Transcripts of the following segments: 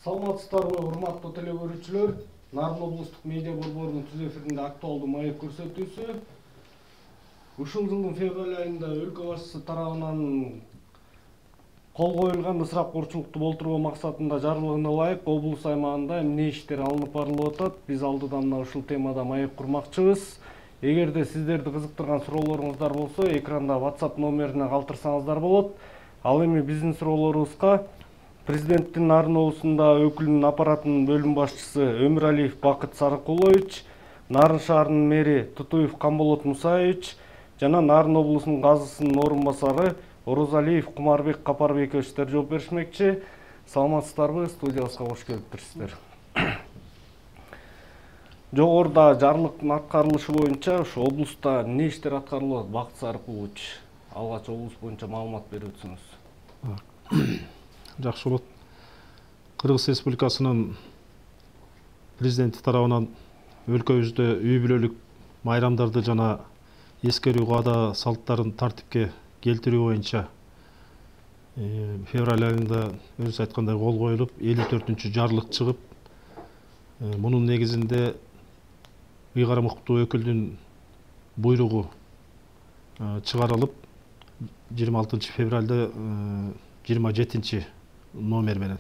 Саламатсыздарбы, урматтуу теле көрүүчүлөр. Нарын облустук медиа борборунун түз эфиринде актуалдуу маек көрсөтүүсү. Ушул жылдын февраль айында өлкө башчысы тарабынан кол коюлган ысырап курчулукту болтуруу максатында жарлыгына ылайык облус аймагында эмне иштер алынып барылып атат? Биз алдыдан мына ушул темада маек курмакчыбыз. Эгерде сиздерди кызыктырган суроолоруңуздар болсо, экранда WhatsApp номерине калтырсаңыздар болот. Ал эми биздин суроолорубузга Президенттин Нарын облусунда өкүлүнүн аппаратынын бөлүм башчысы Өмүралиев Бакыт Сарыкулович, Нарын шаарынын мэри Тутуев Камболот Мусаевич жана Нарын облусунун казысынын орун басары Орозалиев Кумарбек Капарбековичтер жооп беришмекчи. Саламатсыздарбы, студиябызга кош келиптирсиздер. Жогоруда жарлыктын аткарылышы боюнча ушу облуста эмне иштер аткарылып атат? Бакыт Сарыкулович, алгач облус боюнча маалымат берип өтсөңүз. Жакшы болот. Кыргыз Республикасынын президенти тарабынан өлкөбүздө үй бүлөлүк майрамдарды жана эскерүү каада салттарын тартипке келтирүү боюнча февраль айында өзүңүз айткандай кол коюлуп, 54-чү жарлык чыгып, мунун негизинде ыйгарым укуктуу өкүлдүн буйругу чыгарылып, 26 февралда 27 номер менен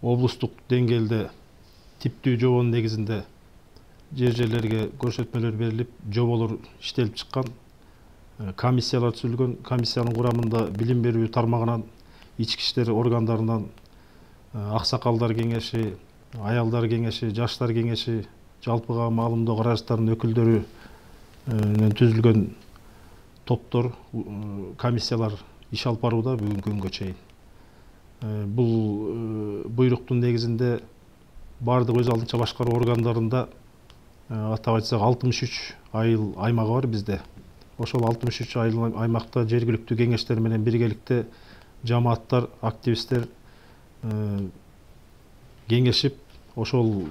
облустук деңгээлде типтүү жобонун негизинде жерлерге көрсөтмөлөр берилип, жоболор иштелип чыккан, комиссиялар түзүлгөн. Комиссиянын курамында билим берүү тармагынан, ички иштер органдарынан аксакалдар кеңеши, аялдар кеңеши, жаштар кеңеши, жалпыга маалымдоо каражаттарынын өкүлдөрү түзүлгөн топтор, комиссиялар иш алып барууда бүгүнкү күнгө чейин. Бул буйруктун негизинде бардык өз алдынча башкаруу органдарында атап айтсак 63 айыл аймагы бар бизде. Ошол 63 айыл аймакта жергиликтүү кеңештер менен биргеликте жамааттар, активисттер кеңешип, ошол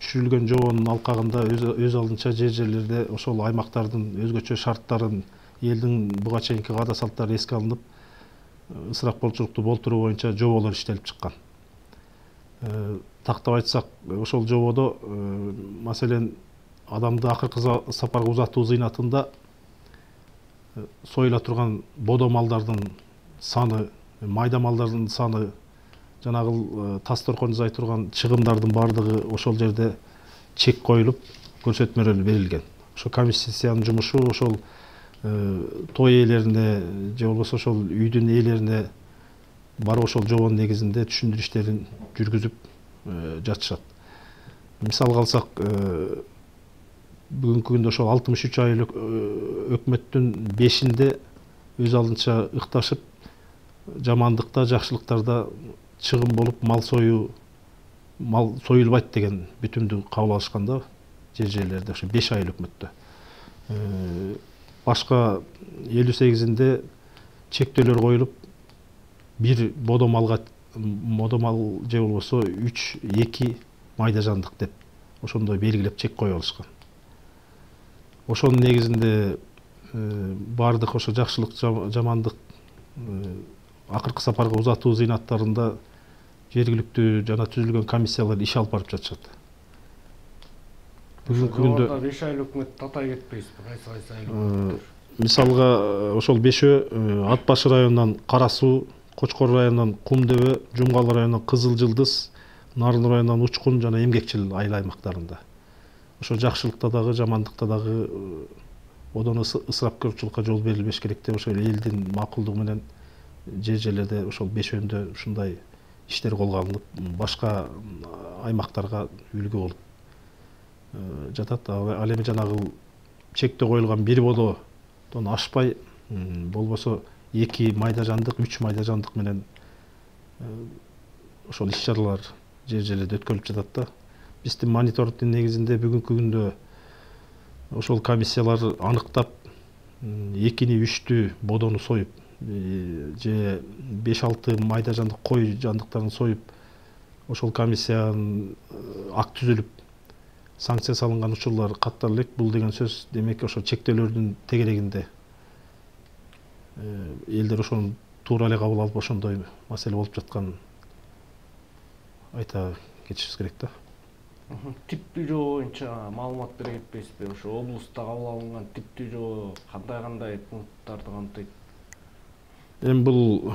түшүрүлгөн жобонун алкагында өз алдынча жерлерде ошол аймактардын өзгөчө шарттарын, элдин буга чейинки каада салттары эске алынып, ысырап курчулукту болтуруу боюнча жоболор иштелип чыккан. Тактап айтсак, ошол жободо маселен адамды акыркы сапарга узатуу зыйнатында союла турган бодо малдардын саны, майда малдардын саны, жанагы тас торкон турган чыгымдардын бардыгы ошол жерде чек коюлуп, көрсөтмөлөр берилген. Ошо комиссиянын жумушу ошол той ээлерине же болбосо ошол үйдүн ээлерине барып ошол жобонун негизинде түшүндүрүү иштерин жүргүзүп жатышат. Мисалга алсак, бүгүнкү күндө ошол 63 айыл өкмөттүн 5-inde өз алдынча ыкташып, жамандыкта, жакшылыктарда чыгым болуп, мал союлбайт деген бүтүмдү кабыл алышканда жерлерде ошо 5 айыл өкмөттө. Башка 58-inde чектөөлөр коюлуп, бир бодо мал же болбосо 3-2 майда жандык деп ошондой белгилеп чек коюп алышкан. Ошонун негизинде бардык ошо жакшылык, жамандык акыркы сапарга узатуу зыйнаттарында жергиликтүү жана түзүлгөн комиссиялар иш алып барып жатышат. Бүгүнкү күндө 5 айыл өкмөт татай кетпейсизби? Кайсы айыл? Мисалга ошол 5-өө Ат башы районунан Кара суу, Кочкор районунан Кумдөбө, Жумгал районунан Кызыл жылдыз, Нарын районунан Учкун жана Эмгекчил айыл аймактарында. Ошо жакшылыкта дагы, жамандыкта дагы одон ысырапкөрчүлүккө жол берилбеш керек деп ошол элдин макулдугу менен жерлерде ошол 5-өндө ушундай иштер колго алынып, башка аймактарга үлгү болуп жатат. Ал эми жанагы чектөө коюлган бир бододон ашпай, болбосо 2 майда жандык, 3 майда жандык менен ошол иш-чаралар жерлерде өткөрүлүп жатат да. Биздин мониторингдин негизинде бүгүнкү күндө ошол комиссиялар аныктап, 2-3 бодону союп, же 5-6 майда жандык кой жандыктарын союп, ошол комиссиянын акт түзүлүп, санкция салынган учурлар каттала элек. Бул деген сөз демек ошо чектөөлөрдүн тегерегинде элдер ошону туура эле кабыл алып, ошондой маселе болуп жаткан айта кетишибиз керек да. Типтүү жоо боюнча маалымат бере кетпейсизби? Ошо облуста кабыл алынган типтүү жоо кандай пункттарды камтыйт? Эми бул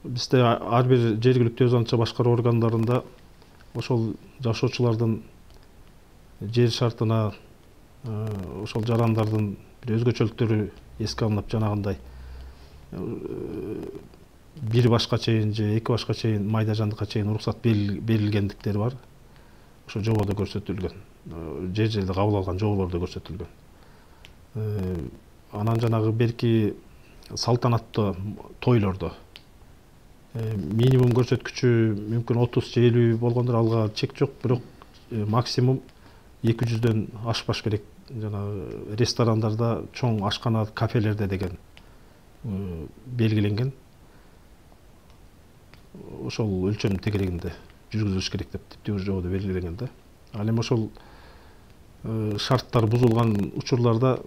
бизде ар бир жергиликтүү өз аңча башкаруу органдарында ошол жашоочулардын жер шартына ошол жарандардын бир өзгөчөлүктөрү эске алынып, жанагындай бир башка чейин же эки башка чейин майда жандыкка чейин уруксат берилгендиктери бар. Ошо жободо көрсөтүлгөн. Жерде кабыл алган жоболордо көрсөтүлгөн. Анан жанагы берки салтанаттуу тойлордо минимум көрсөткүчү мүмкүн 30 же 50 болгондор, алга чек жок, бирок максимум 200дөн ашпаш керек. Жанагы ресторандарда, чоң ашкана, кафелерде деген белгиленген. Ошол өлчөм тегерегинде жүргүзүлүш керек деп типтүү жободо белгиленген да. Ал эми ошол шарттар бузулган учурларда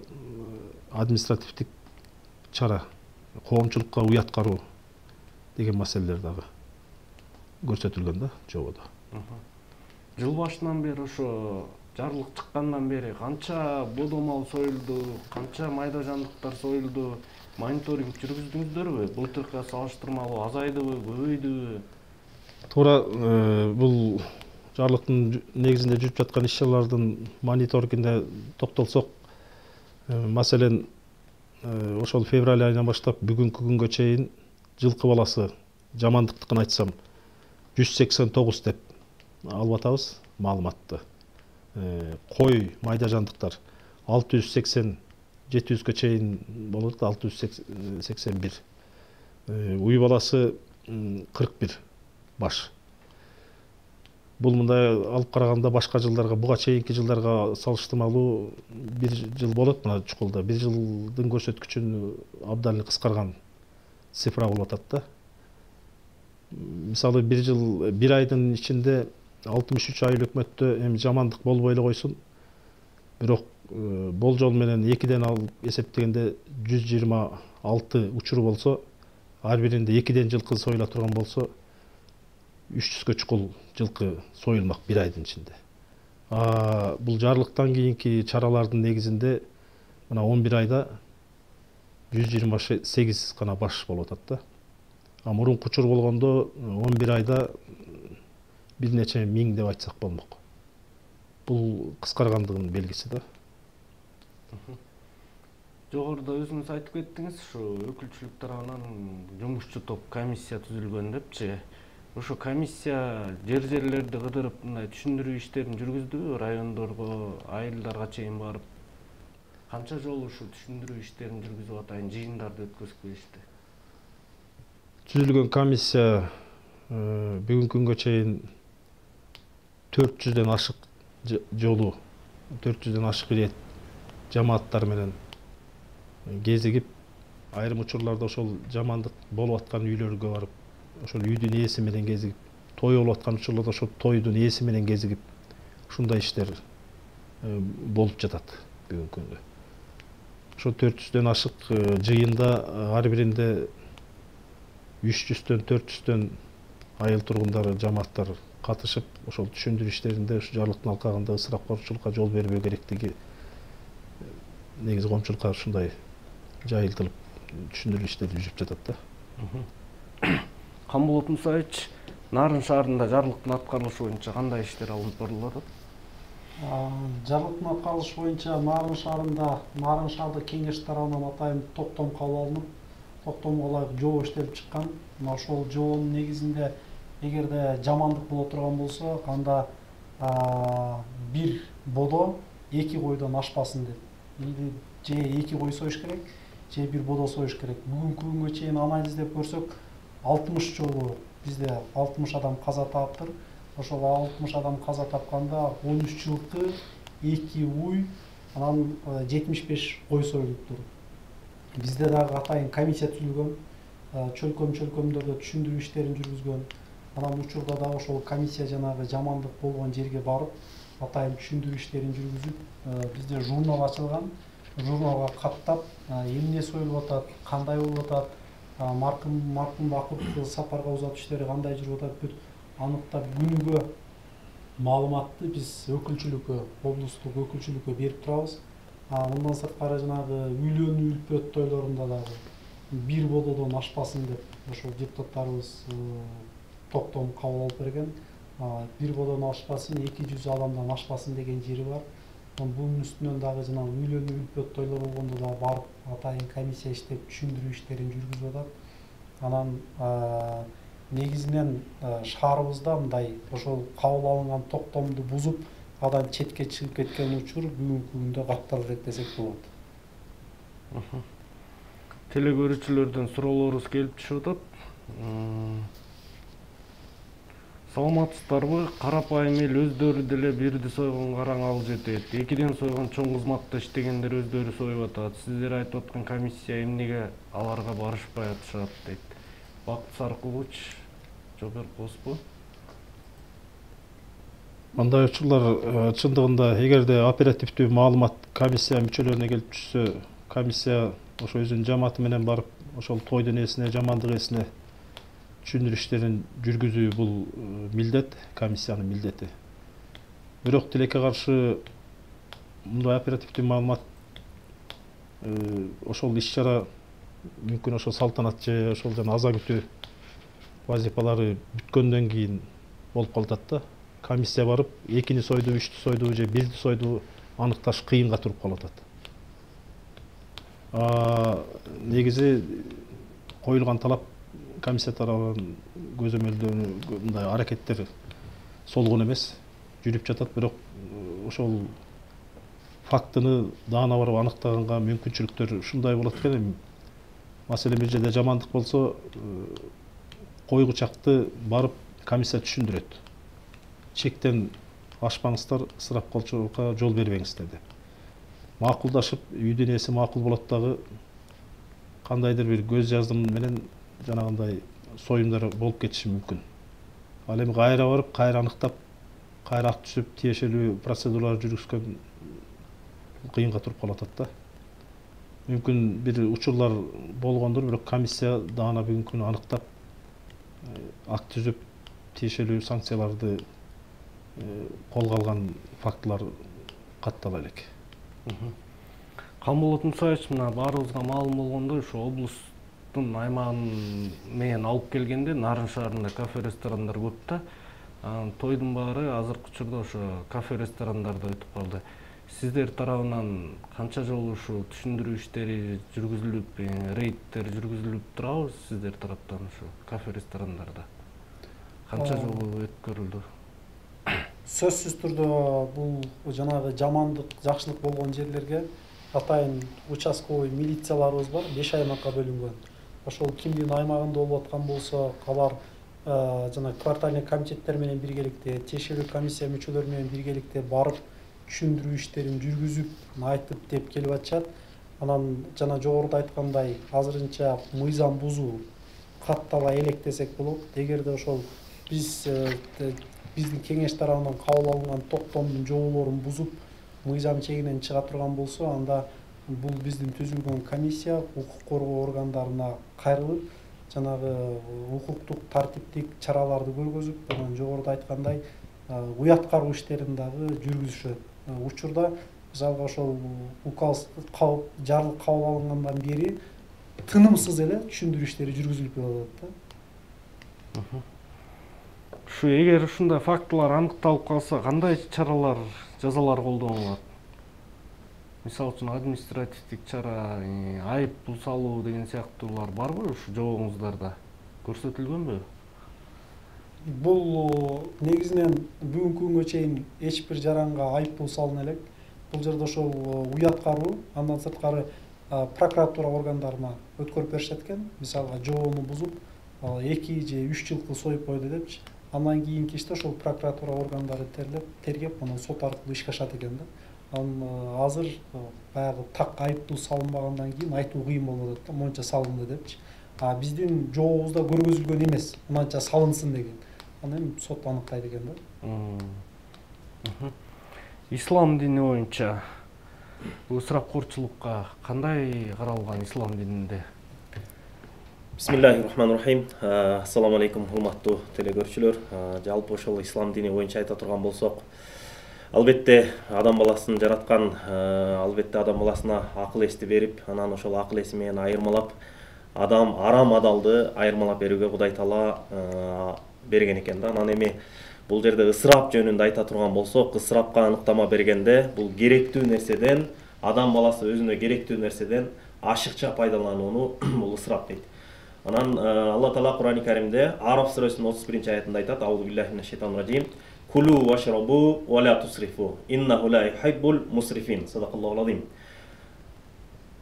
административдик чара, коомчулукка уят кароо деген маселелер дагы көрсөтүлгөн да жободо. Жыл башынан бери ошо жарлык чыккандан бери канча бодо мал союлду, канча майда жандыктар союлду, мониторинг жүргүздүңүздөрбү? Былтыркыга салыштырмалуу азайдыбы, көбөйдүбү? Туура, бул жарлыктын негизинде жүрүп жаткан иш-чаралардын мониторингине токтолсок, маселен, ошол февраль айынан баштап бүгүнкү күнгө чейин жылкы баласы, жамандыктыкын айтсам, 189 деп алып атабыз маалыматты. Кой, майда жандыктар 680, 700гө чейин болот, 681. Уй баласы 41 баш. Бул мындай алып караганда башка жылдарга, буга чейинки жылдарга салыштырмалуу бир жыл болот мына чукулда. Бир жылдын көрсөткүчүн абдан кыскарган цифра болуп атат да. Мисалы бир айдын ичинде 63 айыл өкмөттө эми жамандык болбой эле койсун. Бирок болжол менен 2ден алып эсептегенде 126 учур болсо, ар биринде 2ден жылкы союла турган болсо, 300гө чукул жылкы союлмак бир айдын ичинде. Бул жарлыктан кийинки чаралардын негизинде мына 11 айда 128 гана баш болуп атат да. Мурунку учур болгондо 11 айда бир нече миң деп айтсак болмок. Бул кыскаргандыгынын белгиси да. Жогоруда өзүңүз айтып кеттиңиз, ушу өкүлчүлүк тарабынан жумушчу топ комиссия түзүлгөн депчи. Ошо комиссия жерлерди кыдырып, мындай түшүндүрүү иштерин жүргүздүбү, райондорго, айылдарга чейин барып? Канча жолу ушу түшүндүрүү иштерин жүргүзүп атайын, жыйындарды өткөзүп келишти? Түзүлгөн комиссия бүгүнкү күнгө чейин 400дөн ашык жолу, 400дөн ашык ирет жамааттар менен кезигип, айрым учурларда ошол жамандык болуп аткан үйлөргө барып, ошол үйдүн ээси менен кезигип, той болуп аткан учурларда ошол тойдун ээси менен кезигип, ушундай иштер болуп жатат бүгүнкү күндө. Ошо 400дөн ашык жыйында ар биринде 300дөн 400дөн айыл тургундары, жамааттар катышып, ошол түшүндүрүү иштеринде ушу жарлыктын алкагында ысырапкорчулукка жол бербөө керектиги негизи коомчулукка ушундай жайылтылып түшүндүрүү иштери жүрүп жатат да. Камболот Мусаевич, Нарын шаарында жарлыктын аткарылышы боюнча кандай иштер алынып барылып атат? Жарлыктын аткарылышы боюнча Нарын шаардык кеңеш тарабынан атайын токтом кабыл алынып, токтомго ылайык жобо иштелип чыккан. Ошол жобонун негизинде эгерде жамандык боло турган болсо, анда бир бодо 2 койдон ашпасын деп. Же 2 кой союш керек, же бир бодо союш керек. Бүгүнкү күнгө чейин анализдеп көрсөк, 60 жолу бизде 60 адам каза таптыр. Ошол 60 адам каза тапканда 13 жылкы, 2 уй, анан 75 кой союлуптур. Бизде дагы атайын комиссия түзүлгөн, чөлкөмдөрдө түшүндүрүү иштерин жүргүзгөн. Анан учурда дагы ошол комиссия жанагы жамандык болгон жерге барып, атайын түшүндүрүү иштерин жүргүзүп, бизде журнал ачылган. Журналга каттап, эмне союлуп атат, кандай болуп атат, маркум акып сапарга узатуу иштери кандай жүрүп атат, бүт аныктап күнүгө маалыматты биз өкүлчүлүккө, облустук өкүлчүлүккө берип турабыз. Мындан сырткары жанагы үйлөнүү үлпөт тойлорунда дагы бир бододон ашпасын деп ошол депутаттарыбыз токтом кабыл алып берген. Бир бододон ашпасын, 200 адамдан ашпасын деген жери бар. Bunun üstünden dagы жанагы үйлөнүү үлпөт тойлор болгондо да барып атайын комиссия иштеп түшүндүрүү иштерин жүргүзүп атат. Анан негизинен шаарыбызда мындай ошол кабыл алынган токтомду бузуп, адан четке чыгып кеткен учур бүгүнкү күндө каттал элек десек болот. Теле көрүүчүлөрдөн суроолорубуз келип түшүп атат. Саламатсыздарбы? Карапайым эл өздөрү деле бирди сойгон караң алып жетет. Экиден сойгон чоң кызматта иштегендер өздөрү союп атат. Сиздер айтып аткан комиссия эмнеге аларга барышпай атышат дейт. Бакыт Саркулович, жооп берип Мындай учурлар чындыгында эгерде оперативдүү маалымат комиссия мүчөлөрүнө келип түшсө, комиссия ошо өзүнүн жамааты менен барып, ошол тойдун ээсине, жамандык ээсине түшүндүрүү иштерин жүргүзүү бул милдет, комиссиянын милдети. Бирок тилекке каршы мындай оперативдүү маалымат ошол иш-чара мүмкүн ошол салтанат же ошол жана аза күтүү вазифалары бүткөндөн кийин болуп калат да. Комиссия барып, экини сойду, үчтү сойду же бирди сойду аныкташ кыйынга туруп калат. Негизи коюлган талап комиссия тарабынан көзөмөлдөө мындай аракеттер солгон эмес, жүрүп жатат, бирок ошол фактыны даана барып аныктаганга мүмкүнчүлүктөр ушундай болот экен. Маселен бир жерде жамандык болсо, койгучакты барып комиссия түшүндүрөт. Чектен ашпаңыздар, ысырапчылыкка жол бербеңиздер деп. Макулдашып, үйдүн ээси макул болот дагы, кандайдыр бир көз жаздым менен жанагындай союмдар болуп кетиши мүмкүн. Ал эми кайра барып, кайра аныктап, кайра ак түзүп, тиешелүү процедуралар жүргүзгөн кыйынга туруп калат да. Мүмкүн бир учурлар болгондур, бирок комиссия даана бүгүнкү күнү аныктап, ак түзүп, тиешелүү санкцияларды колго алган фактылар каттала элек. Камболот Мусаевич, мына баарыбызга маалым болгондой, ушу облустун аймагын менен алып келгенде Нарын шаарында кафе-ресторандар көп да. Тойдун баары азыркы учурда ошо кафе-ресторандарда өтүп калды. Сиздер тарабынан канча жолу ушу түшүндүрүү иштери жүргүзүлүп, рейдтер жүргүзүлүп турабы сиздер тараптан ушу кафе-ресторандарда? Канча жолу өткөрүлдү? Сөзсүз түрдө бул жанагы жамандык, жакшылык болгон жерлерге атайын участковый милицияларыбыз бар, 5 аймакка бөлүнгөн. Ошол кимдин аймагында болуп аткан болсо, алар жана квартальный комитеттер менен биргеликте, тиешелүү комиссия мүчөлөрү менен биргеликте барып түшүндүрүү иштерин жүргүзүп, айтып деп келип атышат. Анан жана жогоруда айткандай, азырынча мыйзам бузуу каттала элек десек болот. Эгерде ошол биздин кеңеш тарабынан кабыл алынган токтомдун жоболорун бузуп, мыйзам чегинен чыга турган болсо, анда бул биздин түзүлгөн комиссия укук коргоо органдарына кайрылып, жанагы укуктук тартиптик чараларды көргөзүп, анан жогоруда айткандай, уяткаруу иштерин дагы жүргүзүшөт. Учурда мисалга ошол указ жарлык кабыл алынгандан бери тынымсыз эле түшүндүрүү иштери жүргүзүлүп атат да. Ушу эгер ушундай фактылар аныкталып калса, кандай чаралар, жазалар колдонулат? Мисалы үчүн административдик чара, айып пул салуу деген сыяктуулар барбы ушу жобоңуздарда? Көрсөтүлгөнбү? Бул негизинен бүгүнкү күнгө чейин эч бир жаранга айып пул салына элек. Бул жерде ошол уяткаруу, андан сырткары прокуратура органдарына өткөрүп беришет экен. Мисалга жобону бузуп, 2 же 3 жылкы союп койду депчи. Андан кийинки иште ошол прокуратура органдары тергеп, анан сот аркылуу ишке ашат экен да. Азыр баягы так айыптуу салынбагандан кийин айтуу кыйын болуп атат да, монча салынды депчи. Биздин жобобузда көргөзүлгөн эмес, мынча салынсын деген. Анан сот аныктайт экен да. Ислам дини боюнча бул ысырапкорчулукка кандай каралган ислам дининде? Бисмиллахиррахманиррахим. Ассаламу алейкум, урматтуу телекөрүүчүлөр. Жалпы ошол ислам дини боюнча айта турган болсок, албетте адам баласын жараткан, албетте адам баласына акыл эсти берип, анан ошол акыл эси менен айырмалап, адам арам адалды айырмалап берүүгө Кудай Таала берген экен да. Анан эми бул жерде ысырап жөнүндө айта турган болсок, ысырапка аныктама бергенде бул керектүү нерседен, адам баласы өзүнө керектүү нерседен ашыкча пайдаланууну бул ысырап дейт. Анан Алла Таала Кур'ан-ы Каримде Араб сүрөсүнүн 31 аятында айтат: "Аузу биллахи минаш шайтанир ражим. Кулу вашрабу ва ла тусрифу. Иннаху ла юхиббул мусрифин." Садакаллахул азим.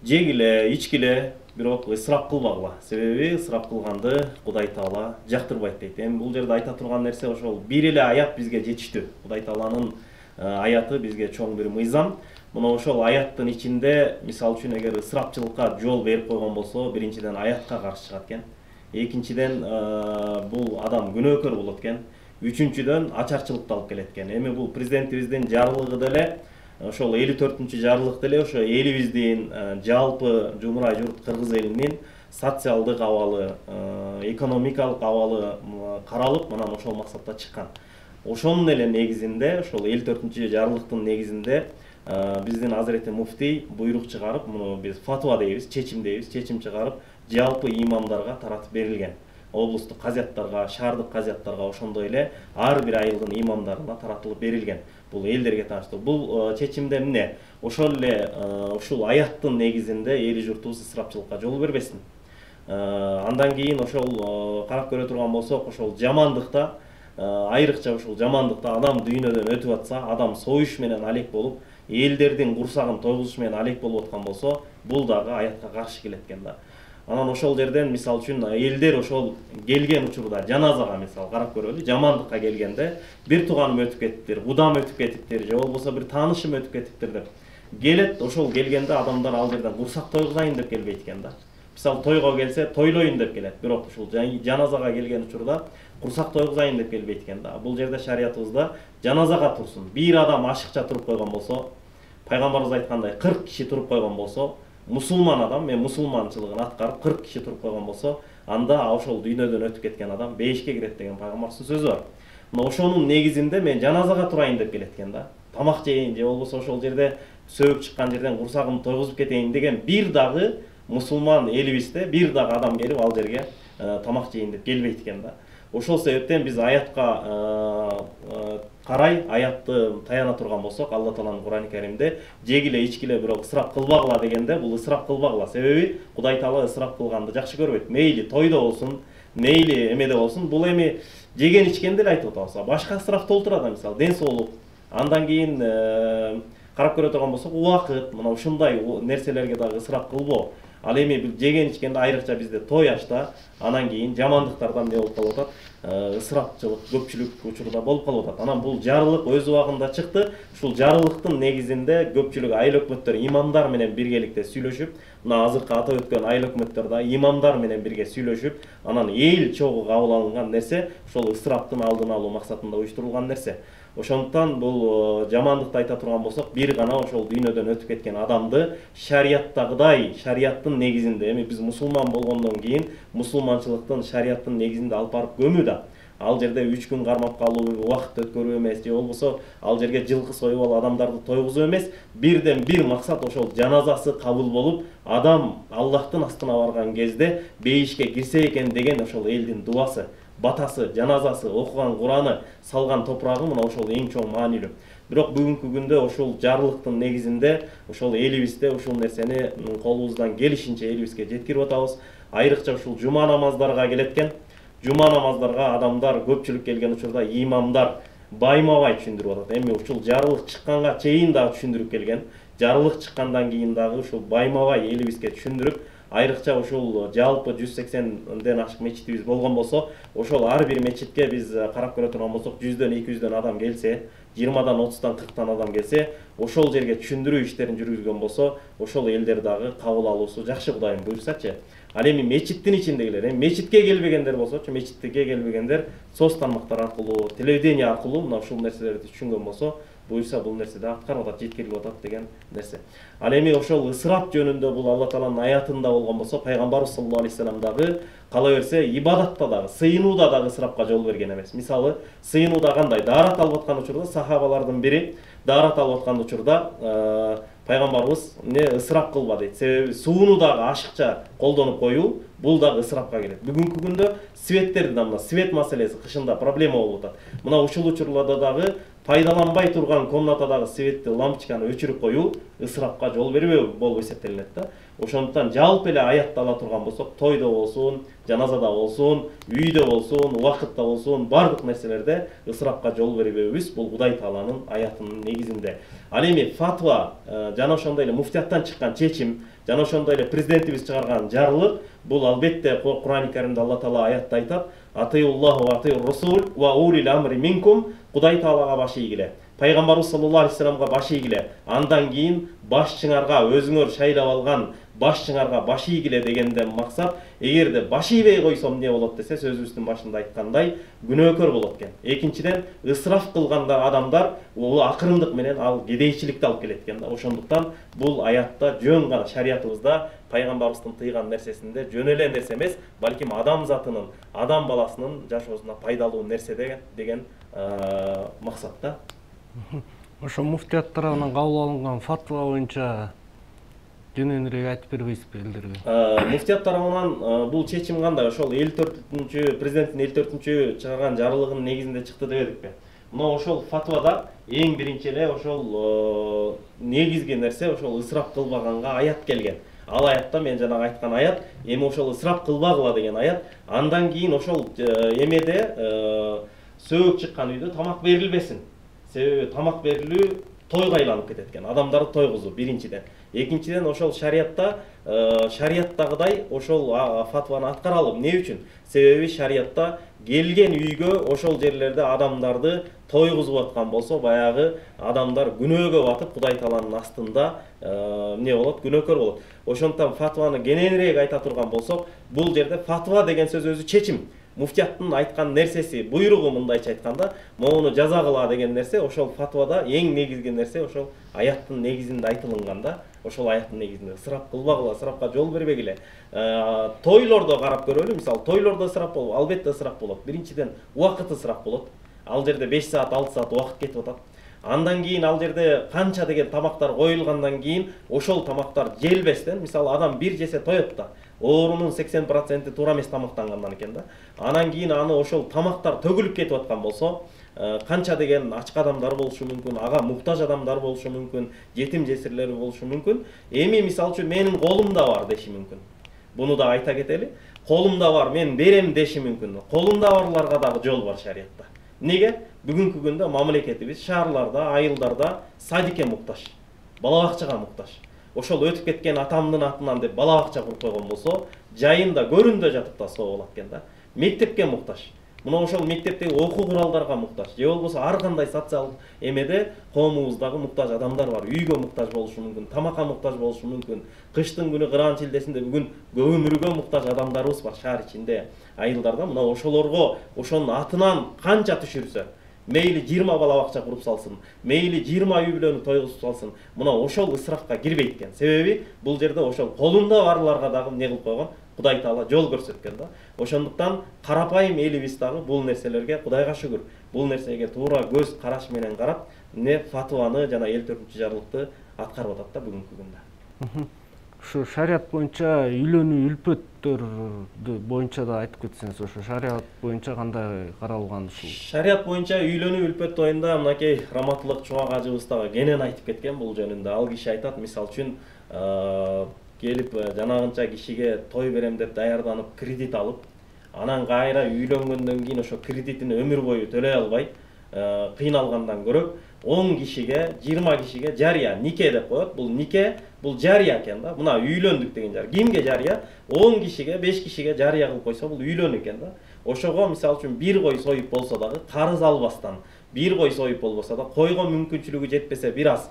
Жегиле, ичкиле, бирок ысырап кылбагыла. Себеби ысырап кылганды Кудай Таала жактырбайт дейт. Эми бул жерде айта турган нерсе ошол бир эле аят бизге жетиштүү. Кудай Тааланын аяты бизге чоң бир мыйзам. Мына ошол аяттын ичинде, мисалы үчүн, эгер ысырапчылыкка жол берип койгон болсо, биринчиден аятка каршы чыгат экен. Экинчиден бул адам күнөөкөр болот экен. Үчүнчүдөн ачарчылыкты алып келет экен. Эми бул президентибиздин жарлыгы деле, ошол 54-жарлык деле ошо элибиздин жалпы жумурай журт кыргыз элинин социалдык абалы, экономикалык абалы каралып, анан ошол максатта чыккан. Ошонун эле негизинде, ошол 54-жарлыктын негизинде биздин Азирети Муфтий буйрук чыгарып, муну биз фатва дейбиз, чечим дейбиз, чечим чыгарып, жалпы имамдарга таратып берилген. Облустук казияттарга, шаардык казияттарга, ошондой эле ар бир айылдын имамдарына таратылып берилген. Бул элдерге тааныштуу. Бул чечимде эмне? Ошол эле ушул аяттын негизинде эли журтубуз ысырапчылыкка жол бербесин. Андан кийин ошол карап көрө турган болсок, ошол жамандыкта, айрыкча ошол жамандыкта адам дүйнөдөн өтүп атса, адам союш менен алек болуп, элдердин курсагын тойгузуш менен алек болуп аткан болсо, бул дагы аятка каршы келет экен да. Анан ошол жерден мисалы үчүн элдер ошол келген учурда жаназага мисалы карап көрөлү, жамандыкка келгенде бир тууганым өтүп кетиптир, кудам өтүп кетиптир, же болбосо бир таанышым өтүп кетиптир деп келет. Ошол келгенде адамдар ал жерден курсак тойгузайын деп келбейт экен да. Мисалы тойго келсе тойлоюн деп келет, бирок ушул жаназага келген учурда курсак тойгузайын деп келбейт экен да. Бул жерде шариятыбызда жаназага турсун, бир адам ашыкча туруп койгон болсо, пайгамбарыбыз айткандай 40 киши туруп койгон болсо, мусулман адам, мен мусулманчылыгын аткарып 40 киши туруп койгон болсо, анда ошол дүйнөдөн өтүп кеткен адам бейишке кирет деген пайгамбардын сөзү бар. Мына ошонун негизинде мен жаназага турайын деп келет экен да. Тамак жейин же болбосо ошол жерде сөөп чыккан жерден курсагымды тойгузуп кетейин деген бир дагы мусулман элибизде бир дагы адам келип ал жерге тамак жейин деп келбейт экен да. Ошол себептен биз аятка карай, аятты таяна турган болсок, Алла Тааланын Кур'ан-ы Каримде жегиле, ичкиле, бирок ысырап кылбагыла дегенде, бул ысырап кылбагыла. Себеби Кудай Таала ысырап кылганды жакшы көрбөйт. Мейли тойдо болсун, мейли эмеде болсун, бул эми жеген ичкенди эле айтып атабыз. Башка ысырап толтура да, мисалы ден соолук. Андан кийин карап көрө турган болсок, убакыт, мына ушундай нерселерге дагы ысырап кылбоо. Ал эми жеген ичкенде айрыкча бизде той ашта, анан кийин жамандыктардан эмне болуп калып атат? Ысырапчылык көпчүлүк учурда болуп калып атат. Анан бул жарлык өз убагында чыкты. Ушул жарлыктын негизинде көпчүлүк айыл өкмөттөр имамдар менен биргеликте сүйлөшүп, мына азыркы атап өткөн айыл өкмөттөрдө имамдар менен бирге сүйлөшүп, анан эл чогуу кабыл алынган нерсе ошол ысыраптын алдын алуу максатында уюштурулган нерсе. Ошондуктан бул жамандыкты айта турган болсок, бир гана ошол дүйнөдөн өтүп кеткен адамды шарияттагыдай, шарияттын негизинде, эми биз мусулман болгондон кийин мусулманчылыктын шарияттын негизинде алып барып көмүү да. Ал жерде 3 күн кармап калуу, убакыт өткөрүү эмес, же болбосо ал жерге жылкы союп алып адамдарды тойгузуу эмес, бирден бир максат ошол жаназасы кабыл болуп, адам Аллахтын астына барган кезде бейишке кирсе экен деген ошол элдин дуасы, батасы, жаназасы, окуган Кур'аны, салган топурагы мына ошол эң чоң маанилүү. Бирок бүгүнкү күндө ошол жарлыктын негизинде ошол элибизде ушул нерсени колубуздан келишинче элибизге жеткирип атабыз. Айрыкча ушул жума намаздарга келеткен. Жума намаздарга адамдар көпчүлүк келген учурда имамдар байма-бай түшүндүрүп атат. Эми ушул жарлык чыкканга чейин дагы түшүндүрүп келген. Жарлык чыккандан кийин дагы ушул байма-бай элибизге түшүндүрүп, айрыкча ушул жалпы 180ден ашык мечитибиз болгон болсо, ошол ар бир мечитке биз карап көрө турган болсок, 100дөн 200дөн адам келсе, 20дан 30дан 40тан адам келсе, ошол жерге түшүндүрүү иштерин жүргүзгөн болсо, ошол элдер дагы кабыл алуусу жакшы, Кудайым буйрсачы. Ал эми мечиттин ичиндегилер, мечитке келбегендер болсочу, мечитке келбегендер соц тармактар аркылуу, телевидение аркылуу мына ушул нерселерди түшүнгөн болсо, буйрса бул нерседе аткарып атат, жеткирилип атат деген нерсе. Ал эми ошол ысырап жөнүндө бул Алла Тааланын аятында болгон болсо, пайгамбарыбыз саллаллаху алейхи вассалам дагы кала берсе ибадатта дагы, сыйынууда дагы ысырапка жол берген эмес. Мисалы, сыйынууда кандай? Даарат алып аткан учурда сахабалардын бири даарат алып аткан учурда пайгамбарыбыз ысырап кылба дейт. Себеби сууну дагы ашыкча колдонуп коюу бул дагы ысырапка кирет. Бүгүнкү күндө светтерди да мына свет маселеси кышында проблема болуп атат. Мына ушул учурларда дагы пайдаланбай турган комнатадагы светти, лампочканы өчүрүп коюу ысырапка жол бербөө болуп эсептелинет да. Ошондуктан жалпы эле аятты ала турган болсок, тойдо болсун, жаназада болсун, үйдө болсун, убакытта болсун, бардык нерселерде ысырапка жол бербөөбүз бул Кудай Тааланын аятынын негизинде. Ал эми фатва жана ошондой эле муфтияттан чыккан чечим, жана ошондой эле президентибиз чыгарган жарлык бул албетте Кур'ан-ы Каримде Алла Таала аятта айтат: "Атыйуллаху ва атыйур расул ва улил амри минкум", Кудай Таалага баш ийгиле, пайгамбарыбыз саллаллаху алейхи вассаламга баш ийгиле, андан кийин башчыңарга, өзүңөр шайлап алган башчыңарга баш ийгиле дегенден максат, эгерде баш ийбей койсом эмне болот десе, сөзүбүздүн башында айткандай, күнөөкөр болот экен. Экинчиден, ысраф кылгандар адамдар бул акырындык менен ал кедейчиликти алып келет экен да. Ошондуктан бул аятта жөн гана шариятыбызда пайгамбарыбыздын тыйган нерсесинде жөн эле нерсе эмес, балким адам затынын, адам баласынын жашоосуна пайдалуу нерсе деген максатта. Ошо муфтият тарабынан кабыл алынган фатва боюнча жөнүнөрөөк айтып бербейсизби элдерге? Муфтият тарабынан бул чечим кандай? Ошол 54-күнчү президенттин 54-күнчү чыгарган жарлыгынын негизинде чыкты дебедикпи? Мына ошол фатвада эң биринчи эле ошол негизги нерсе ошол ысырап кылбаганга аят келген. Ал аятта мен жанагы айткан аят, эми ошол ысырап кылбагыла деген аят. Андан кийин ошол эмеде сөөк чыккан үйдө тамак берилбесин. Себеби тамак берилүү тойго айланып кетет экен. Адамдарды тойгузуу биринчиден. Экинчиден ошол шарияттагыдай ошол фатваны аткаралы. Эмне үчүн? Себеби шариятта келген үйгө ошол жерлерде адамдарды тойгузуп аткан болсо, баягы адамдар күнөөгө батып, Кудай Тааланын астында эмне болот? Күнөөкөр болот. Ошондуктан фатваны кененирээк айта турган болсок, бул жерде фатва деген сөз өзү чечим. Муфтияттын айткан нерсеси, буйругу мындайча айтканда, моуну жаза кыла деген нерсе ошол фатвада эң негизги нерсе ошол аяттын негизинде айтылган да. Ошол аяттын негизинде ысырап кылбагыла, ысырапка жол бербегиле. Тойлордо карап көрөлү. Мисалы, тойлордо ысырап болот, албетте ысырап болот. Биринчиден убакыт ысырап болот. Ал жерде 5 саат, 6 саат убакыт кетип атат. Андан кийин ал жерде канча деген тамактар коюлгандан кийин ошол тамактар желбестен, мисалы, адам бир жесе тоет да. Оорунун 80% туура эмес тамактангандан экен да. Анан кийин аны ошол тамактар төгүлүп кетип аткан болсо, канча деген ачка адамдар болушу мүмкүн, ага муктаж адамдар болушу мүмкүн, жетим жесирлер болушу мүмкүн. Эми мисалы үчүн менин колумда бар деши мүмкүн. Буну да айта кетели. Колумда бар, мен берем деши мүмкүн. Колумда барларга дагы жол бар шариятта. Неге? Бүгүнкү күндө мамлекетибиз шаарларда, айылдарда садикке муктаж, бала бакчага муктаж. Ошол өтүп кеткен атамдын атынан деп бала бакча куруп койгон болсо, жайында көрүндө жатып да соо болот экен да. Мектепке муктаж. Мына ошол мектептеги окуу куралдарга муктаж. Же болбосо ар кандай социалдык эмеде коомубуздагы муктаж адамдар бар. Үйгө муктаж болушу мүмкүн, тамакка муктаж болушу мүмкүн. Кыштын күнү кыран чилдесинде бүгүн көмүргө муктаж адамдарыбыз бар шаар ичинде, айылдарда. Мына ошолорго ошонун атынан канча түшүрсө, мейли 20 бала бакча куруп салсын, мейли 20 үй бүлөнү тойгузуп салсын, мына ошол ысырапка кирбейт экен. Себеби бул жерде ошол колунда барларга дагы эмне кылып койгон? Кудай Таала жол көрсөткөн да. Ошондуктан карапайым элибиз дагы бул нерселерге Кудайга шүгүр, бул нерсеге туура көз караш менен карап, эмне фатваны жана 54-күнчү жарлыкты аткарып атат да бүгүнкү күндө. Ушу шарият боюнча үйлөнүү үлпөттөрдү боюнча да айтып кетсеңиз, ошо шарият боюнча кандай каралган ушул? Шарият боюнча үйлөнүү үлпөт тоюнда мынакей Раматылык Чубак ажыбыз дагы кенен айтып кеткен бул жөнүндө. Ал киши айтат, мисалы үчүн келип жанагынча кишиге той берем деп даярданып кредит алып, анан кайра үйлөнгөндөн кийин ошо кредитин өмүр бою төлөй албай кыйналгандан көрө 10 кишиге, 20 кишиге жария, нике деп коет. Бул нике, бул жария экен да. Мына үйлөндүк деген жар. Кимге жария? 10 кишиге, 5 кишиге жария кылып койсо, бул үйлөнүү экен да. Ошого мисалы үчүн бир кой союп болсо дагы, карыз албастан, бир кой союп болбосо да, койго мүмкүнчүлүгү жетпесе бир аз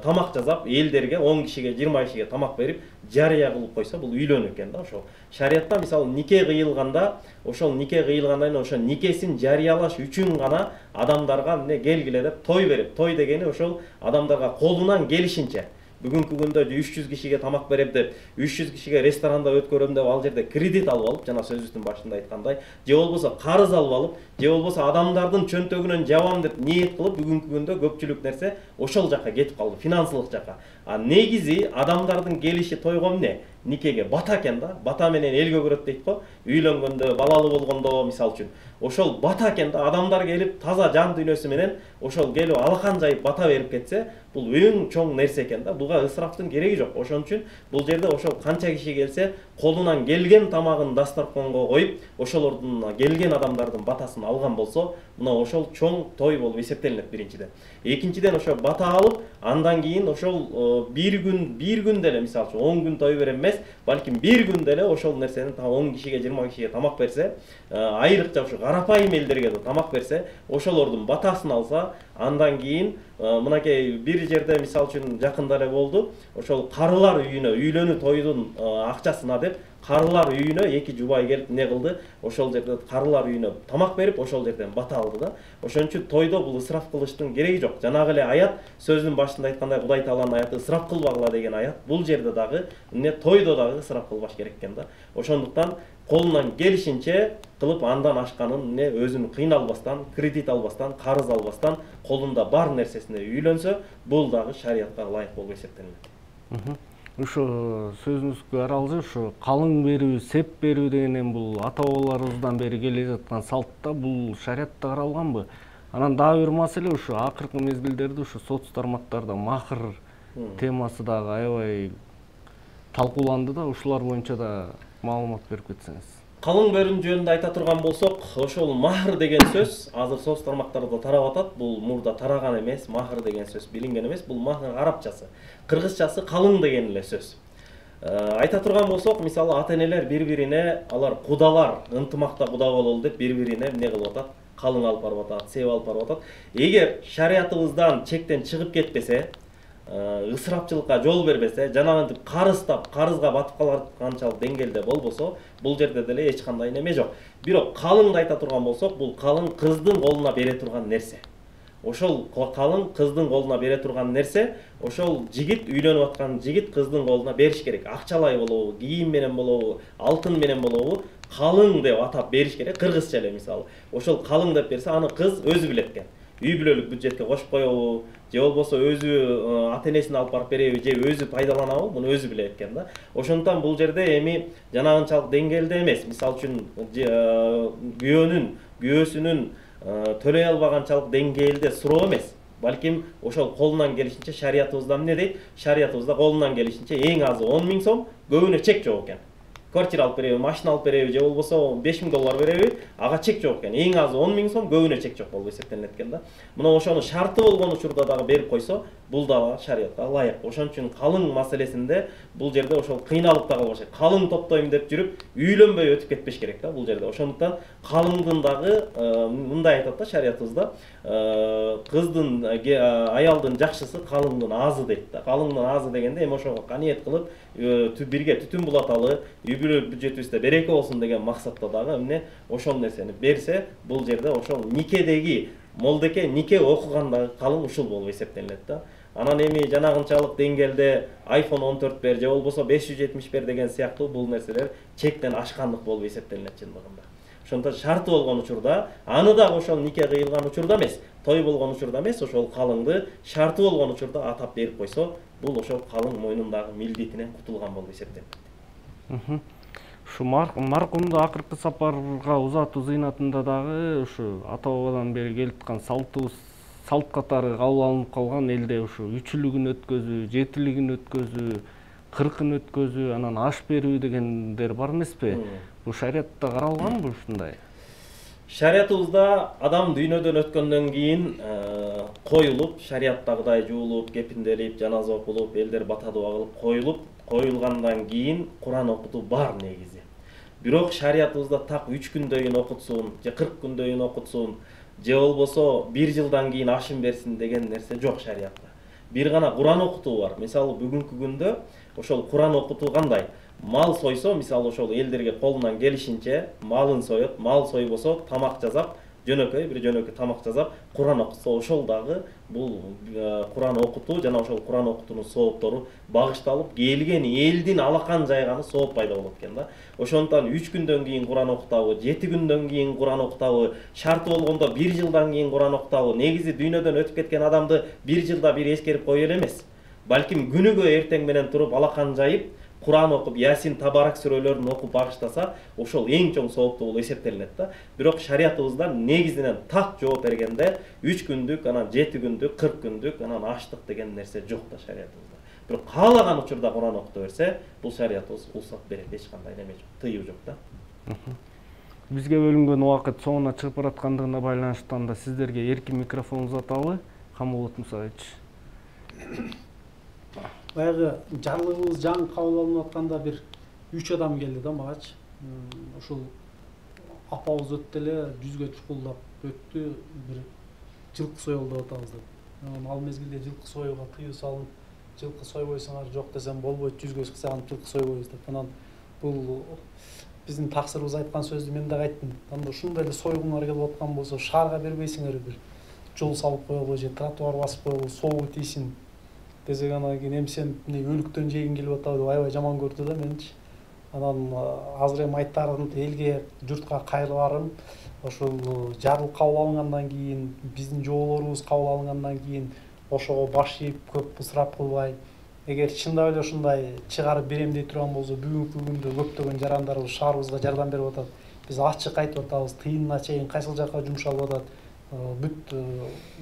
тамак жасап, элдерге 10 кишиге, 20 кишиге тамак берип, жария кылып койсо, бул үйлөнүү экен да. Ошо шариятта мисалы нике кыйылганда, ошол нике кыйылгандан кийин ошо никесин жарыялаш үчүн гана адамдарга эмне келгиле деп той берип, той дегени ошол адамдарга колунан келишинче бүгүнкү күндө 300 кишиге тамак берем деп 300 кишиге ресторанда өткөрөм деп ал жерде кредит алып алып, жана сөзүбүздүн башында айткандай, же болбосо карыз алып алып, же болбосо адамдардын чөнтөгүнөн жабам деп ниет кылып, бүгүнкү күндө көпчүлүк нерсе ошол жака кетип калды, финансылык жака. А негизи адамдардын келиши тойго эмне? Никеге бата экен да. Бата менен эл көгөрөт дейт го. Үйлөнгөндө, балалуу болгондо мисал үчүн. Ошол бата экен да. Адамдар келип таза жан дүйнөсү менен ошол келип алакан жайып бата берип кетсе, бул эң чоң нерсе экен да. Буга ысырафтын кереги жок. Ошон үчүн бул жерде ошол канча киши келсе, колунан келген тамагын дастарконго коюп, ошолордун келген адамдардын батасын алган болсо, мына ошол чоң той болуп эсептелинет биринчиден. Экинчиден ошо бата алып, андан кийин ошол бир күн деле мисалы үчүн 10 күн той берем эмес, балким бир күн деле ошол нерсени 10 кишиге, 20 кишиге тамак берсе, айрыкча ушу карапайым элдерге да тамак берсе, ошолордун батасын алса, андан кийин мынакей бир жерде мисалы үчүн жакында эле болду, ошол карылар үйүнө, үйлөнүү тойдун акчасына деп карылар үйүнө эки жубай келип не кылды, ошол жерде карылар үйүнө тамак берип, ошол жерден бата алды да. Ошон үчүн тойдо бул ысыраф кылыштын кереги жок. Жанагы эле аят, сөздүн башында айткандай Кудай Тааланын аяты ысыраф кылбагыла деген аят, бул жерде дагы эмне тойдо дагы ысыраф кылбаш керек экен да. Ошондуктан колунан келишинче кылып андан ашканын эмне өзүн кыйналбастан, кредит албастан, карыз албастан, колунда бар нерсесине үйлөнсө, бул дагы шариятка ылайык болуп эсептелинет. Ушу сөзүңүзгө аралжы ушу калың берүү, сеп берүү дегенен бул ата бабаларыбыздан бери келе жаткан салтта, бул шариятта каралганбы? Анан дагы бир маселе, ушу акыркы мезгилдерде ушу соц тармактарда махр темасы дагы аябай талкууланды да, ушулар боюнча да маалымат берип кетсеңиз. Калың берүүнүн жөнүндө айта турган болсок, ошол махр деген сөз азыр соц тармактарда тарап атат. Бул мурда тараган эмес, махр деген сөз билинген эмес. Бул махр арабчасы. Кыргызчасы калың деген эле сөз. Айта турган болсок, мисалы ата-энелер бири-бирине, алар кудалар ынтымакта куда бололу деп бири-бирине эмне кылып атат? Калың алып барып атат, сеп алып барып атат. Эгер шариятыбыздан чектен чыгып кетпесе, ысырапчылыкка жол бербесе, жанагынтип карыздап, карызга батып калганчалык деңгээлде болбосо, бул жерде деле эч кандай неме жок. Бирок калыңды айта турган болсок, бул калың кыздын колуна бере турган нерсе. Ошол калың кыздын колуна бере турган нерсе, ошол жигит, үйлөнүп аткан жигит кыздын колуна бериш керек. Акчалай болобу, кийим менен болобу, алтын менен болобу, калың деп атап бериш керек. Кыргызча эле мисалы. Ошол калың деп берсе, аны кыз өзү билет экен. Үй бүлөлүк бюджетке кошуп коебу, же болбосо өзү ата-энесине алып барып береби, же өзү пайдаланабы, муну өзү билет экен да. Ошондуктан бул жерде эми жанагынчалык деңгээлде эмес. Мисалы үчүн күйөөсүнүн төлөй албаганчалык деңгээлде суроо эмес. Балким ошол колунан келишинче шариятыбызда эмне дейт? Шариятыбызда колунан келишинче эң азы 10 000 сом, көбүнө чек жок экен. Квартира алып береби, машина алып береби, же болбосо $5000 береби, ага чек жок экен. Эң азы 10 000 сом, көбүнө чек жок болуп эсептелинет экен да. Мына ошонун шарты болгон учурда дагы берип койсо, бул дагы шариятка ылайык. Ошон үчүн калың маселесинде бул жерде ошол кыйналып да калбаш керек. Калың топтойм деп жүрүп, үйлөнбөй өтүп кетпеш керек да бул жерде. Ошондуктан калыңдын дагы мындай айтат да шариятыбызда, кыздын, аялдын жакшысы калыңдын азы дейт да. Калыңдын азы дегенде эми ошого каниет кылып, бирге түтүн булаталы, үй бүлөлүк бюджетибизде береке болсун деген максатта дагы эмне ошол нерсени берсе, бул жерде ошол никедеги молдеке нике окугандагы калың ушул болуп эсептелинет да. Анан эми жанагынчалык деңгээлде iPhone 14 бер же болбосо 570 бер деген сыяктуу бул нерселер чектен ашкандык болуп эсептелинет чындыгында. Ошондуктан шарты болгон учурда, аны дагы ошол нике кыйылган учурда эмес, той болгон учурда эмес, ошол калыңды шарты болгон учурда атап берип койсо, бул ошол калың мойнундагы милдетинен кутулган болуп эсептелинет. Ушу маркумду акыркы сапарга узатуу зыйнатында дагы ушу ата бабадан бери келаткан салт катары кабыл алынып калган элде ушу үчүлүгүн өткөзүү, жетилигин өткөзүү, 40-ын өткөзүү, анан аш берүү дегендер бар эмеспи? Бул шариятта каралганбы ушундай? Шариятыбызда адам дүйнөдөн өткөндөн кийин коюлуп, шарияттагыдай жуулуп, кепинделип, жаназа окулуп, элдер бата дуа кылып коюлгандан кийин Куран окутуу бар негизи. Бирок шариятыбызда так 3 күндөн кийин окутсун, же 40 күндөн кийин окутсун, же болбосо 1 жылдан кийин ашын берсин деген нерсе жок шариятта. Бир гана Куран окутуу бар. Мисалы бүгүнкү күндө ошол Куран окутуу кандай? Мал сойсо, мисалы ошол элдерге колунан келишинче малын соет, мал сойбосо тамак жасап, жөнөкөй тамак жасап Куран окутса, ошол дагы бул Куран окутуу жана ошол Куран окутуунун сооптору багышталып, келген элдин алакан жайганы сооп пайда болот экен да. Ошондуктан 3 күндөн кийин Куран окутабы, 7 күндөн кийин Куран окутабы, шарты болгондо 1 жылдан кийин Куран окутабы, негизи дүйнөдөн өтүп кеткен адамды 1 жылда бир эскерип кое эле эмес. Балким күнүгө эртең менен туруп алакан жайып, Куран окуп, Ясин, Табарак сүрөлөрүн окуп багыштаса, ошол эң чоң сооптуу болуп эсептелинет да. Бирок шариятыбызда негизинен так жооп бергенде 3 күндүк, анан 7 күндүк, 40 күндүк, анан аштык деген нерсе жок да шариятыбызда. Бирок каалаган учурда Куран окута берсе, бул шариятыбыз уруксат берет, эч кандай неме жок, тыюу жок да. Бизге бөлүнгөн убакыт соңуна чыгып бараткандыгына байланыштан да сиздерге эркин микрофон узаталы, Камолот Мусаевич. Баягы жарлыгыбыз жаңы кабыл алынып атканда бир 3 адам келди да магачы. Ушул апабыз өттү эле, жүзгө чукулдап өттү, бир жылкы союлду деп атабыз деп. Ал мезгилде жылкы союуга тыюу салынып, жылкы сойбойсуңар жок десем болбойт, жүзгө чыксаң жылкы сойбойбуз деп. Анан бул биздин таксырыбыз айткан сөздү мен да айттым. Анда ушундай эле сойгуңар келип аткан болсо, шаарга бербейсиңер, бир жол салып коелу же тротуар басып коелу, соогу тийсин десек, анан кийин эмсен өлүктөн жегин келип атабы деп аябай жаман көрдү да менчи. Анан азыр эми айтарым, элге, журтка кайрылып барым. Ошол жарлык кабыл алынгандан кийин, биздин жоболорубуз кабыл алынгандан кийин ошого баш ийип көп ысырап кылбай, эгер чындап эле ушундай чыгарып берем дей турган болсо, бүгүнкү күндө көптөгөн жарандарыбыз шаарыбызга жардам берип атат. Биз ачык айтып атабыз, тыйынына чейин кайсыл жака жумшалып атат. Бүт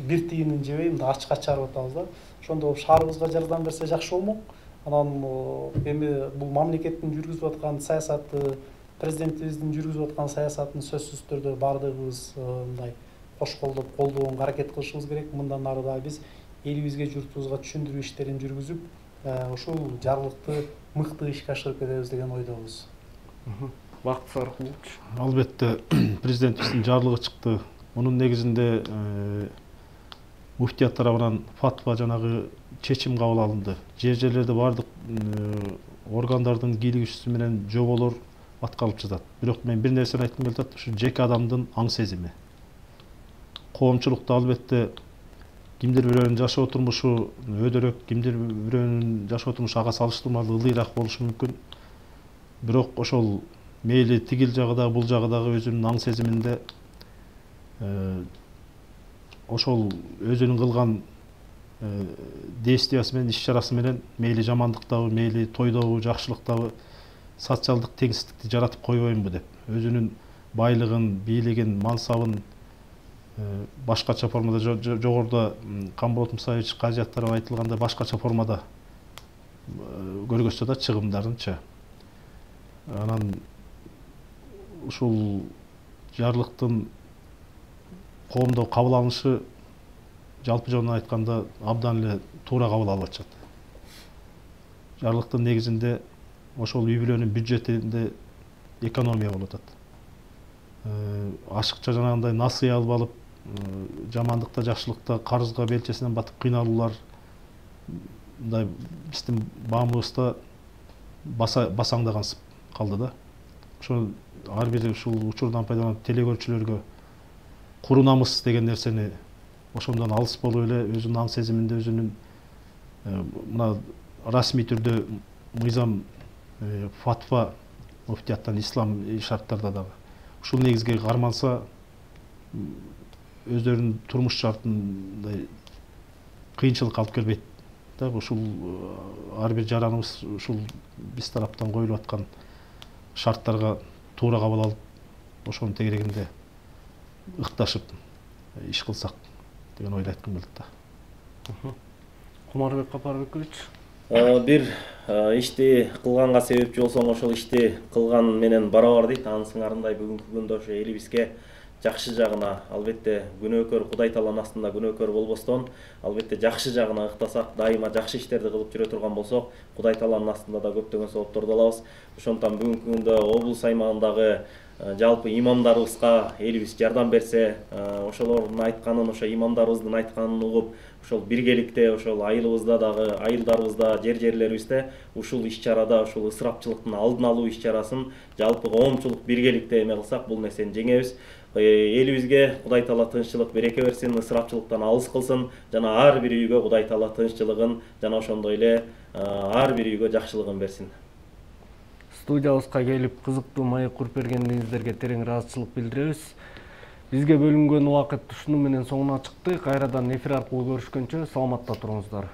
бир тыйынын жебей, мындай ачыкка чыгарып атабыз да. Ошондо шаарыбызга жардам берсе жакшы болмок. Анан эми бул мамлекеттин жүргүзүп аткан саясаты, президентибиздин жүргүзүп аткан саясатын сөзсүз түрдө баардыгыбыз мындай кош колдоп колдоонго аракет кылышыбыз керек. Мындан ары да биз элибизге, журтубузга түшүндүрүү иштерин жүргүзүп, ушул жарлыкты мыкты ишке ашырып кетебиз деген ойдобуз. Бакыт Сарыкулович. Албетте президентибиздин жарлыгы чыкты. Мунун негизинде муфтият тарабынан фатва жанагы чечим кабыл алынды. Жерлерде бардык органдардын кийлигишүүсү менен жоболор аткарылып жатат. Бирок мен бир нерсени айткым келип атат, ушу жеке адамдын аң сезими. Коомчулукта албетте кимдир бирөөнүн жашоо турмушу өйдөрөөк, кимдир бирөөнүн жашоо турмушу ага салыштырмалуу ылыйраак болушу мүмкүн. Бирок ошол мейли тигил жагы дагы, бул жагы дагы өзүнүн аң сезиминде ошол өзүнүн кылган действиясы менен, иш чарасы менен мейли жамандыктабы, мейли тойдобу, жакшылыктабы социалдык теңсиздикти жаратып койбоймбу деп, өзүнүн байлыгын, бийлигин, мансабын башкача формада, жогоруда Камолот Мусаевич кажыяттарып айтылганда башкача формада көргөзсө да чыгымдарынча. Анан ушул жарлыктын коомдо кабыл алынышы жалпы жонунан айтканда абдан эле туура кабыл алып атышат. Жарлыктын негизинде ошол үй бүлөнүн бюджетинде экономия болуп атат. Ашыкча жанагындай насыя алып алып, жамандыкта, жакшылыкта, карызга белчесинен батып кыйналуулар мындай биздин баамыбызда басаңдагансып калды да. Ошол ар бир ушул учурдан пайдаланып телекөрүүчүлөргө куру намыс деген нерсени ошондон алыс болуп эле өзүнүн аң сезиминде, өзүнүн мына расмий түрдө мыйзам, фатва муфтияттан, ислам шарттарда дагы ушул негизге карманса, өздөрүнүн турмуш шартындай кыйынчылыкка алып келбейт да. Ушул ар бир жараныбыз ушул биз тараптан коюлуп аткан шарттарга туура кабыл алып, ошонун тегерегинде ыкташып иш кылсак деген ойду айткым келет да. Кумарбек Капарбекович. Бир ишти кылганга себепчи болсоң, ошол ишти кылган менен барабар дейт. Анын сыңарындай бүгүнкү күндө ошо элибизге жакшы жагына, албетте күнөөкөр Кудай Тааланын астында күнөөкөр болбостон, албетте жакшы жагына ыктасак, дайыма жакшы иштерди кылып жүрө турган болсок, Кудай Тааланын астында да көптөгөн соопторду алабыз. Ошондуктан бүгүнкү күндө облус аймагындагы жалпы имамдарыбызга элибиз жардам берсе, ошолордун айтканын, ошо имамдарыбыздын айтканын угуп, ошол биргеликте, ошол айылыбызда дагы, айылдарыбызда, жерлерибизде ушул иш-чарада, ушул ысырапчылыктын алдын алуу иш-чарасын жалпы коомчулук биргеликте эме кылсак, бул нерсени жеңебиз. элибизге Кудай Таала тынччылык, береке берсин, ысырапчылыктан алыс кылсын жана ар бир үйгө Кудай Таала тынччылыгын жана ошондой эле ар бир үйгө жакшылыгын берсин. Студиябызга келип кызыктуу маек куруп бергениңиздерге терең ыраазычылык билдиребиз. Бизге бөлүнгөн убакыт ушуну менен соңуна чыкты. Кайрадан эфир аркылуу көрүшкөнчө саламатта туруңуздар.